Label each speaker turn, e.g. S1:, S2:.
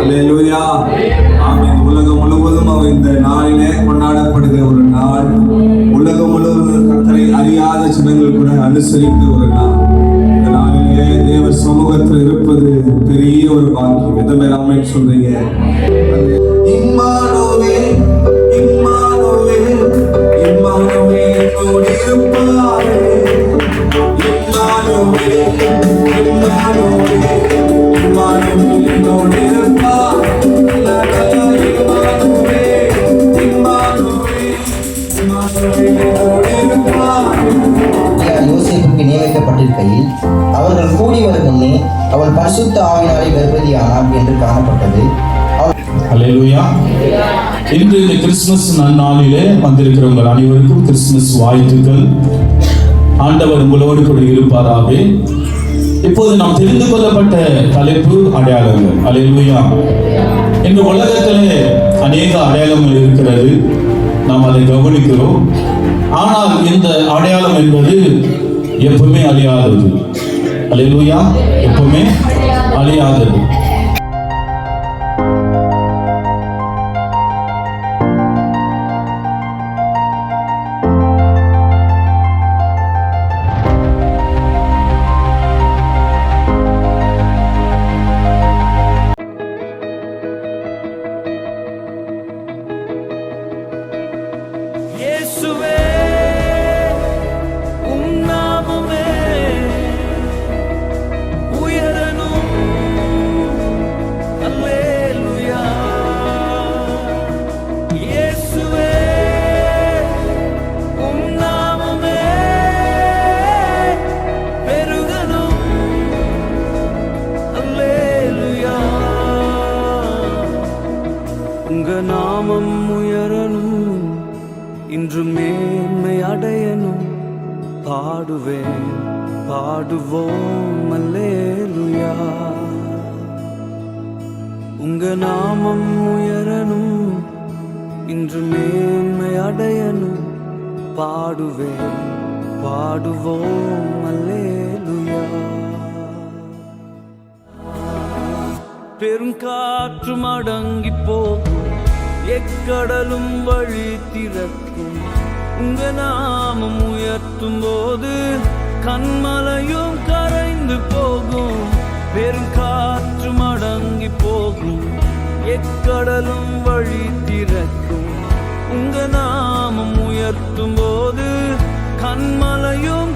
S1: அல்லேலூயா. ஆமென். உலகம் முழுவதும் இந்த நாளிலே கொண்டாடப்படுகிற ஒரு நாள். உலகம் முழுவதும் கர்த்தரை அறியாத ஜனங்கள் கூட அனுசரிக்கிற ஒரு நாள். இந்த நாளிலே தேவ சமூகத்தில் இருப்பது பெரிய ஒரு பாக்கியம். எத்தனை பேர் ஆமென் சொல்றீங்க? இம்மானுவேல், இம்மானுவேல், இம்மானுவேல் என்னோடு இருப்பாரே. இம்மானுவேல், இம்மானுவேல், இம்மானுவேல் என்னோடு இருப்பாரே.
S2: யோசேப்புக்கு நியமிக்கப்பட்டிருக்கையில் அவர்கள் கூடி வரும் முன்னே அவள் பரிசுத்த ஆவியாரை கர்ப்பவதியானாள் என்று காணப்பட்டது.
S3: அல்லேலூயா. இன்று இந்த கிறிஸ்துமஸ் நன்னாளிலே வந்திருக்கிறவங்கள் அனைவருக்கும் கிறிஸ்துமஸ் வாழ்த்துக்கள். ஆண்டவர் உங்களோடு கூட இருப்பாராக. இப்போது நாம் தெரிந்து கொள்ளப்பட்ட தலைப்பு அடையாளங்கள். அல்லேலூயா. இந்த உலகத்திலே அநேக அடையாளங்கள் இருக்கிறது, நாம் அதை கவனிக்கிறோம். ஆனால் இந்த அடையாளம் என்பது எப்பவுமே அழியாதது. அல்லேலூயா. எப்பவுமே அழியாதது.
S4: உங்க நாமம் உயரணும், இன்று மேன்மை அடையணும். பாடுவேன், பாடுவோம் அல்லேலூயா. உங்க நாமம் உயரணும், இன்று மேன்மை அடையணும். பாடுவேன், பாடுவோம் அல்லேலூயா. பெருங்காற்றும் அடங்கி போகும், எக்கடலும் வழி திறக்கும். உங்க நாமம் உயர்த்தும் போது கண்மலையும் கரைந்து போகும். பெருங்காற்றும் அடங்கி போகும், எக்கடலும் வழி திறக்கும். உங்க நாமம் உயர்த்தும் போது கண்மலையும்